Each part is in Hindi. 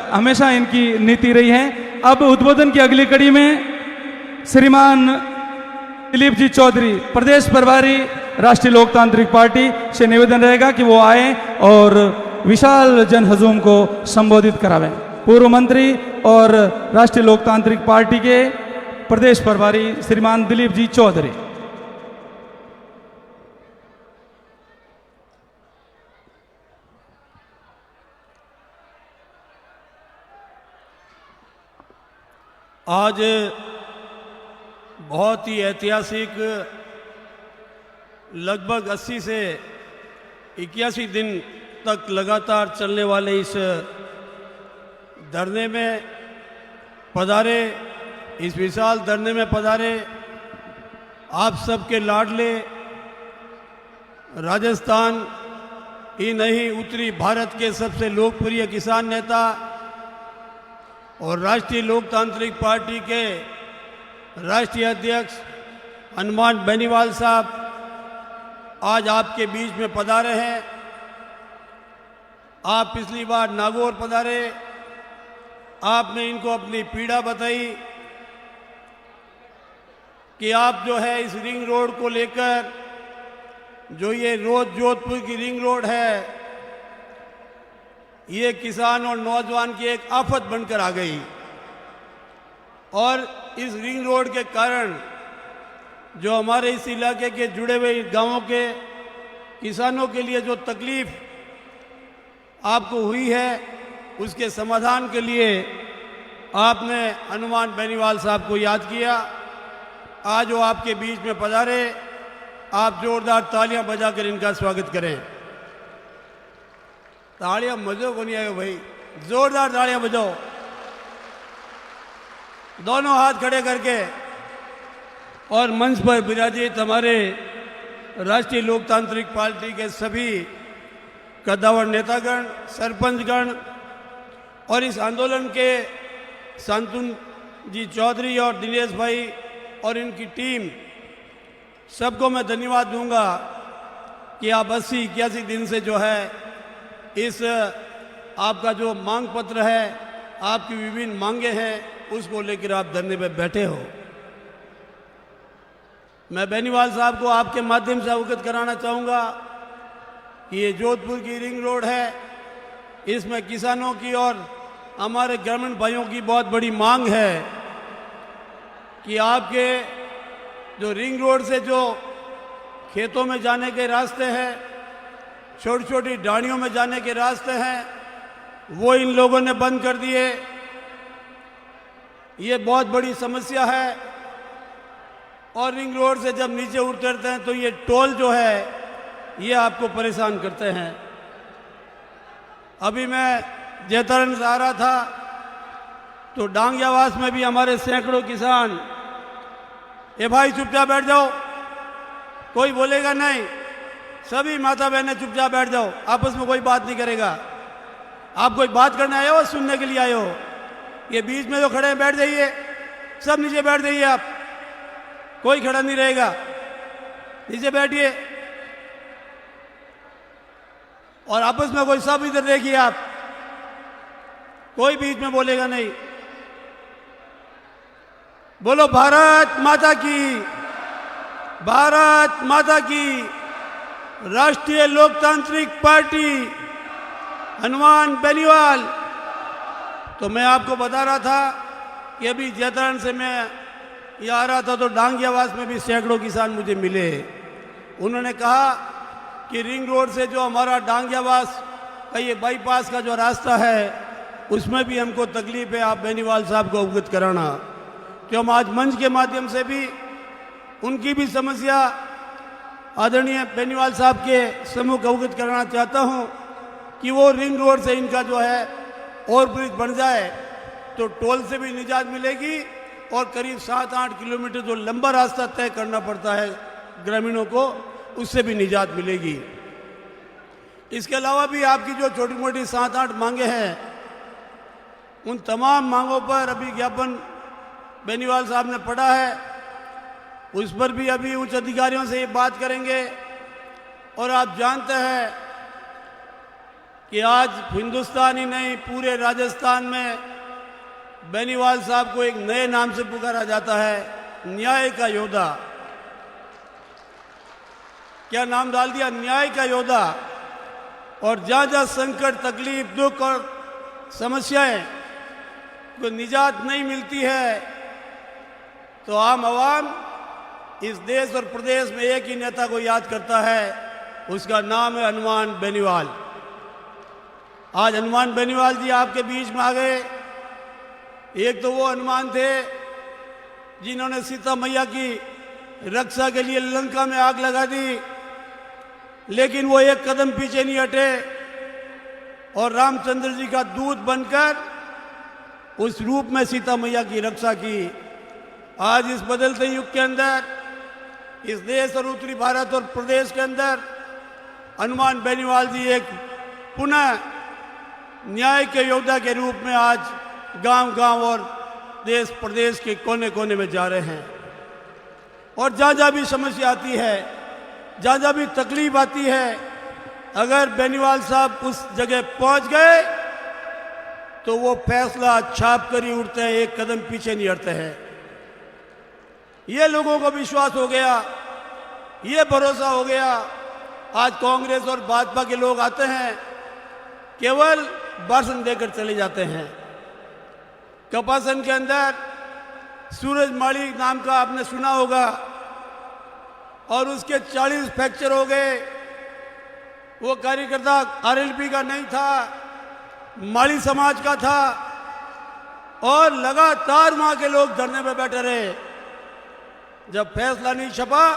हमेशा इनकी नीति रही है। अब उद्बोधन की अगली कड़ी में श्रीमान दिलीप जी चौधरी, प्रदेश प्रभारी राष्ट्रीय लोकतांत्रिक पार्टी से निवेदन रहेगा कि वो आए और विशाल जन हजूम को संबोधित करावें। पूर्व मंत्री और राष्ट्रीय लोकतांत्रिक पार्टी के प्रदेश प्रभारी श्रीमान दिलीप जी चौधरी। आज बहुत ही ऐतिहासिक लगभग 80 से 81 दिन तक लगातार चलने वाले इस धरने में पधारे, इस विशाल धरने में पधारे आप सबके लाडले राजस्थान ही नहीं उत्तरी भारत के सबसे लोकप्रिय किसान नेता और राष्ट्रीय लोकतांत्रिक पार्टी के राष्ट्रीय अध्यक्ष हनुमान बेनीवाल साहब आज आपके बीच में पधारे हैं। आप पिछली बार नागौर पधारे, आपने इनको अपनी पीड़ा बताई कि आप जो है इस रिंग रोड को लेकर, जो ये जोधपुर की रिंग रोड है, ये किसान और नौजवान की एक आफत बनकर आ गई और इस रिंग रोड के कारण जो हमारे इस इलाके के जुड़े हुए गांवों के किसानों के लिए जो तकलीफ आपको हुई है, उसके समाधान के लिए आपने हनुमान बेनीवाल साहब को याद किया। आज वो आपके बीच में पधारे, आप जोरदार तालियां बजाकर इनका स्वागत करें। तालियां मजो को नहीं आएगा भाई, जोरदार तालियां बजाओ, दोनों हाथ खड़े करके। और मंच पर विराजित हमारे राष्ट्रीय लोकतांत्रिक पार्टी के सभी कद्दावर नेतागण, सरपंचगण और इस आंदोलन के शांतनु जी चौधरी और दिनेश भाई और इनकी टीम, सबको मैं धन्यवाद दूंगा कि आप 80-81 दिन से जो है इस आपका जो मांग पत्र है, आपकी विभिन्न मांगे हैं, उसको लेकर आप धरने पे बैठे हो। मैं बेनीवाल साहब को आपके माध्यम से अवगत कराना चाहूँगा कि ये जोधपुर की रिंग रोड है, इसमें किसानों की और हमारे ग्रामीण भाइयों की बहुत बड़ी मांग है कि आपके जो रिंग रोड से जो खेतों में जाने के रास्ते हैं, छोटी छोटी डाणियों में जाने के रास्ते हैं, वो इन लोगों ने बंद कर दिए। ये बहुत बड़ी समस्या है और रिंग रोड से जब नीचे उतरते हैं तो ये टोल जो है ये आपको परेशान करते हैं। अभी मैं जैतरण से आ रहा था तो डांगियावास में भी हमारे सैकड़ों किसान, ए भाई चुपचाप बैठ जाओ, कोई बोलेगा नहीं, सभी माता बहनें चुपचाप बैठ जाओ, आपस में कोई बात नहीं करेगा। आप कोई बात करने आए हो, सुनने के लिए आए हो? ये बीच में जो खड़े हैं बैठ जाइए, सब नीचे बैठ जाइए, आप कोई खड़ा नहीं रहेगा, नीचे बैठिए और आपस में कोई सब इधर देखिए, आप कोई बीच में बोलेगा नहीं। बोलो भारत माता की, भारत माता की। राष्ट्रीय लोकतांत्रिक पार्टी हनुमान बेनीवाल। तो मैं आपको बता रहा था कि अभी जैतरण से मैं यहाँ आ रहा था तो डांगियावास में भी सैकड़ों किसान मुझे मिले। उन्होंने कहा कि रिंग रोड से जो हमारा डांगियावास का ये बाईपास का जो रास्ता है, उसमें भी हमको तकलीफ है, आप बेनीवाल साहब को अवगत कराना। तो हम आज मंच के माध्यम से भी उनकी भी समस्या आदरणीय बेनीवाल साहब के सम्मुख अवगत कराना चाहता हूं कि वो रिंग रोड से इनका जो है ओवरब्रिज बन जाए तो टोल से भी निजात मिलेगी और करीब 7-8 किलोमीटर जो लंबा रास्ता तय करना पड़ता है ग्रामीणों को, उससे भी निजात मिलेगी। इसके अलावा भी आपकी जो छोटी मोटी 7-8 मांगे हैं, उन तमाम मांगों पर अभी ज्ञापन बेनीवाल साहब ने पढ़ा है, उस पर भी अभी उच्च अधिकारियों से ये बात करेंगे। और आप जानते हैं कि आज हिंदुस्तान ही नहीं पूरे राजस्थान में बेनीवाल साहब को एक नए नाम से पुकारा जाता है, न्याय का योद्धा। क्या नाम डाल दिया, न्याय का योद्धा। और जहाँ जहाँ संकट, तकलीफ, दुख और समस्याएं को निजात नहीं मिलती है तो आम आवाम इस देश और प्रदेश में एक ही नेता को याद करता है, उसका नाम है हनुमान बेनीवाल। आज हनुमान बेनीवाल जी आपके बीच में आ गए। एक तो वो हनुमान थे जिन्होंने सीता मैया की रक्षा के लिए लंका में आग लगा दी, लेकिन वो एक कदम पीछे नहीं हटे और रामचंद्र जी का दूत बनकर उस रूप में सीता मैया की रक्षा की। आज इस बदलते युग के अंदर इस देश और उत्तरी भारत और प्रदेश के अंदर हनुमान बेनीवाल जी एक पुनः न्याय के योद्धा के रूप में आज गांव-गांव और देश प्रदेश के कोने कोने में जा रहे हैं। और जहाँ जहाँ भी समस्या आती है, जहाँ जहाँ भी तकलीफ आती है, अगर बेनीवाल साहब उस जगह पहुँच गए तो वो फैसला छाप कर ही उठते हैं, एक कदम पीछे नहीं हटते हैं। ये लोगों को विश्वास हो गया, ये भरोसा हो गया। आज कांग्रेस और भाजपा के लोग आते हैं, केवल भाषण देकर चले जाते हैं। कपासन के अंदर सूरज माली नाम का आपने सुना होगा, और उसके 40 फ्रैक्चर हो गए। वो कार्यकर्ता आरएलपी का नहीं था, माली समाज का था, और लगातार वहां के लोग धरने पे बैठे रहे। जब फैसला नहीं छपा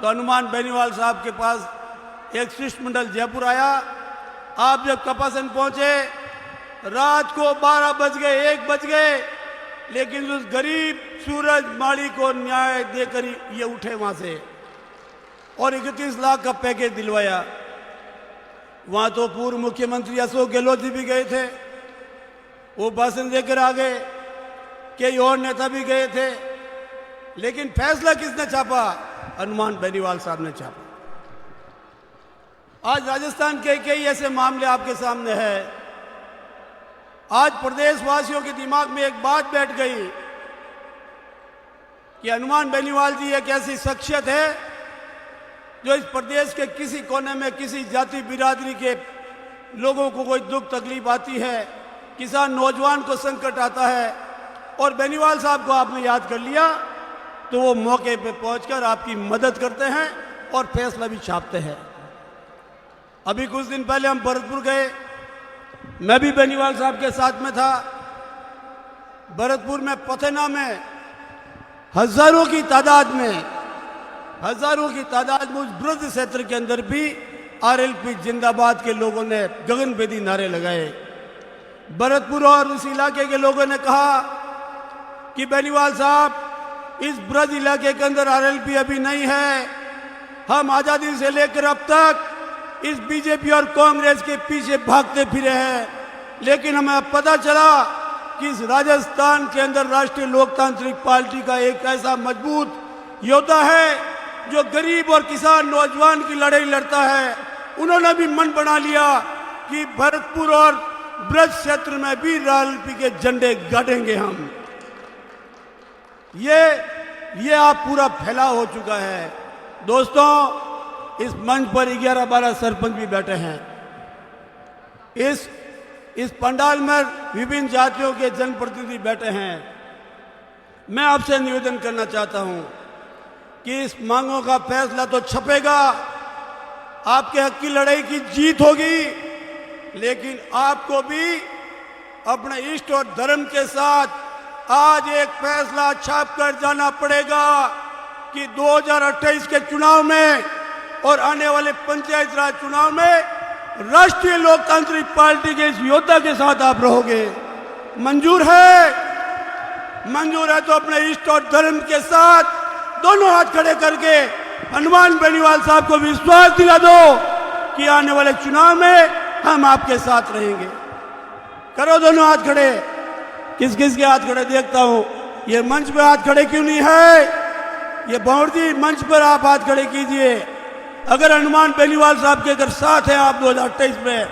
तो हनुमान बेनीवाल साहब के पास एक शिष्टमंडल जयपुर आया। आप जब कपासन पहुंचे, रात को 12 बज गए, 1 बज गए, लेकिन उस गरीब सूरज माली को न्याय देकर ये उठे वहां से और 31 लाख का पैकेज दिलवाया। वहां तो पूर्व मुख्यमंत्री अशोक गहलोत जी भी गए थे, वो भाषण देकर आ गए, कई और नेता भी गए थे, लेकिन फैसला किसने छापा? हनुमान बेनीवाल साहब ने छापा। आज राजस्थान के कई ऐसे मामले आपके सामने हैं। आज प्रदेशवासियों के दिमाग में एक बात बैठ गई कि हनुमान बेनीवाल जी एक ऐसी शख्सियत है जो इस प्रदेश के किसी कोने में किसी जाति बिरादरी के लोगों को कोई दुख तकलीफ आती है, किसान नौजवान को संकट आता है, और बेनीवाल साहब को आपने याद कर लिया तो वो मौके पे पहुंचकर आपकी मदद करते हैं और फैसला भी छापते हैं। अभी कुछ दिन पहले हम भरतपुर गए, मैं भी बेनीवाल साहब के साथ में था। भरतपुर में पथेना में हजारों की तादाद में उस ब्रज क्षेत्र के अंदर भी आरएलपी जिंदाबाद के लोगों ने गगनभेदी नारे लगाए। भरतपुर और उस इलाके के लोगों ने कहा कि बेनीवाल साहब, इस ब्रज इलाके के अंदर आरएलपी अभी नहीं है। हम आजादी से लेकर अब तक इस बीजेपी और कांग्रेस के पीछे भागते फिरे हैं, लेकिन हमें अब पता चला कि इस राजस्थान के अंदर राष्ट्रीय लोकतांत्रिक पार्टी का एक ऐसा मजबूत योद्धा है जो गरीब और किसान नौजवान की लड़ाई लड़ता है। उन्होंने भी मन बना लिया कि भरतपुर और ब्रज क्षेत्र में भी आरएलपी के झंडे गाड़ेंगे हम। ये आप पूरा फैलाव हो चुका है। दोस्तों, इस मंच पर 11-12 सरपंच भी बैठे हैं। इस पंडाल में विभिन्न जातियों के जनप्रतिनिधि बैठे हैं। मैं आपसे निवेदन करना चाहता हूं कि इस मांगों का फैसला तो छपेगा, आपके हक की लड़ाई की जीत होगी, लेकिन आपको भी अपने इष्ट और धर्म के साथ आज एक फैसला छाप कर जाना पड़ेगा कि 2028 के चुनाव में और आने वाले पंचायत राज चुनाव में राष्ट्रीय लोकतांत्रिक पार्टी के इस योद्धा के साथ आप रहोगे। मंजूर है? मंजूर है तो अपने इष्ट और धर्म के साथ दोनों हाथ खड़े करके हनुमान बेनीवाल साहब को विश्वास दिला दो कि आने वाले चुनाव में हम आपके साथ रहेंगे। करो दोनों हाथ खड़े। किस किस के हाथ खड़े देखता हूं। ये मंच पे हाथ खड़े क्यों नहीं है? ये बाउर जी, मंच पर आप हाथ खड़े कीजिए। अगर हनुमान बेनीवाल साहब के अगर साथ हैं आप 2028 में,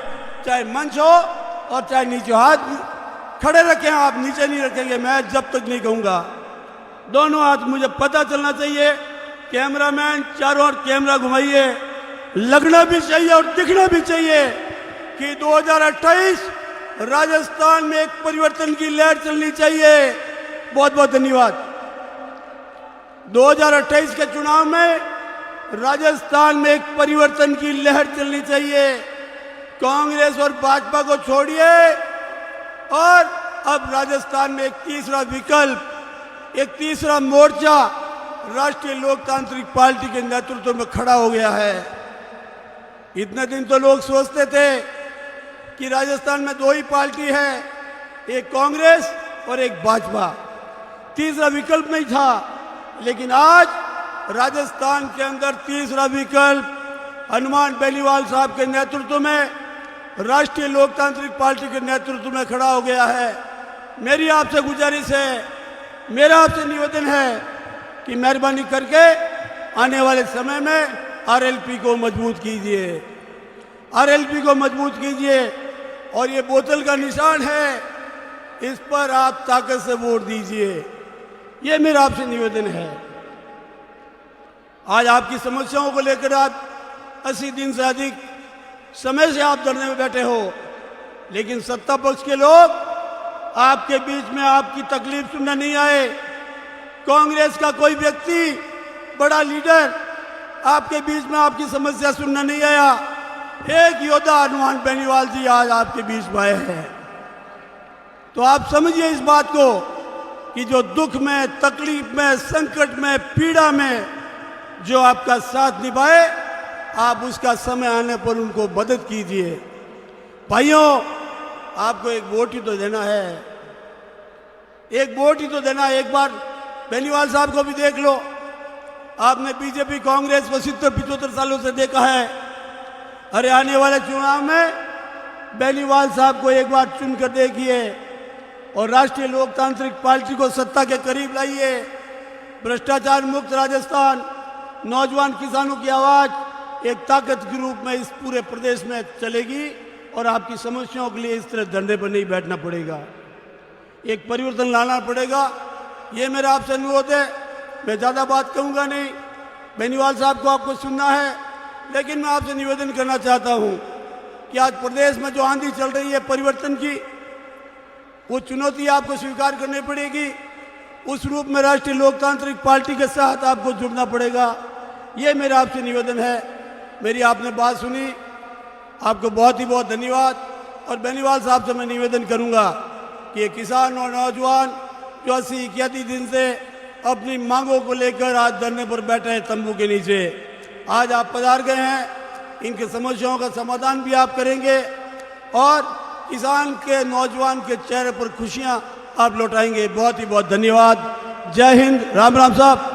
चाहे मंच हो और चाहे नीचे हाथ खड़े रखें, आप नीचे नहीं रखेंगे मैं जब तक नहीं कहूँगा। दोनों हाथ मुझे पता चलना चाहिए। कैमरामैन चारों ओर कैमरा घुमाइए, लगना भी चाहिए और दिखना भी चाहिए कि 2028 राजस्थान में एक परिवर्तन की लहर चलनी चाहिए। बहुत बहुत धन्यवाद। 2028 के चुनाव में राजस्थान में एक परिवर्तन की लहर चलनी चाहिए। कांग्रेस और भाजपा को छोड़िए और अब राजस्थान में एक तीसरा विकल्प, एक तीसरा मोर्चा राष्ट्रीय लोकतांत्रिक पार्टी के नेतृत्व में खड़ा हो गया है। इतने दिन तो लोग सोचते थे कि राजस्थान में दो ही पार्टी है, एक कांग्रेस और एक भाजपा, तीसरा विकल्प नहीं था। लेकिन आज राजस्थान के अंदर तीसरा विकल्प हनुमान बेनीवाल साहब के नेतृत्व में राष्ट्रीय लोकतांत्रिक पार्टी के नेतृत्व में खड़ा हो गया है। मेरी आपसे गुजारिश है, मेरा आपसे निवेदन है कि मेहरबानी करके आने वाले समय में आरएलपी को मजबूत कीजिए, आरएलपी को मजबूत कीजिए। और ये बोतल का निशान है, इस पर आप ताकत से वोट दीजिए, ये मेरा आपसे निवेदन है। आज आपकी समस्याओं को लेकर आप 80 दिन से अधिक समय से आप धरने में बैठे हो, लेकिन सत्ता पक्ष के लोग आपके बीच में आपकी तकलीफ सुनने नहीं आए। कांग्रेस का कोई व्यक्ति, बड़ा लीडर आपके बीच में आपकी समस्या सुनने नहीं आया। एक योद्धा हनुमान बेनीवाल जी आज आपके बीच में आए हैं। तो आप समझिए इस बात को कि जो दुख में, तकलीफ में, संकट में, पीड़ा में जो आपका साथ निभाए, आप उसका समय आने पर उनको मदद कीजिए। भाइयों, आपको एक वोट ही तो देना है, एक वोट ही तो देना है। एक बार बेनीवाल साहब को भी देख लो। आपने बीजेपी कांग्रेस को 70-75 सालों से देखा है। अरे आने वाले चुनाव में बेनीवाल साहब को एक बार चुनकर देखिए और राष्ट्रीय लोकतांत्रिक पार्टी को सत्ता के करीब लाइए। भ्रष्टाचार मुक्त राजस्थान, नौजवान किसानों की आवाज एक ताकत के रूप में इस पूरे प्रदेश में चलेगी और आपकी समस्याओं के लिए इस तरह धरने पर नहीं बैठना पड़ेगा, एक परिवर्तन लाना पड़ेगा। ये मेरा आपसे अनुरोध है। मैं ज़्यादा बात कहूँगा नहीं, बेनीवाल साहब को आपको सुनना है, लेकिन मैं आपसे निवेदन करना चाहता हूँ कि आज प्रदेश में जो आंधी चल रही है परिवर्तन की, वो चुनौती आपको स्वीकार करनी पड़ेगी। उस रूप में राष्ट्रीय लोकतांत्रिक पार्टी के साथ आपको जुड़ना पड़ेगा। ये मेरा आपसे निवेदन है। मेरी आपने बात सुनी, आपको बहुत ही बहुत धन्यवाद। और बेनीवाल साहब से मैं निवेदन करूंगा कि ये किसान और नौजवान जो 80-81 दिन से अपनी मांगों को लेकर आज धरने पर बैठे हैं तंबू के नीचे, आज आप पधार गए हैं, इनके समस्याओं का समाधान भी आप करेंगे और किसान के, नौजवान के चेहरे पर खुशियां आप लौटाएंगे। बहुत ही बहुत धन्यवाद। जय हिंद। राम राम साहब।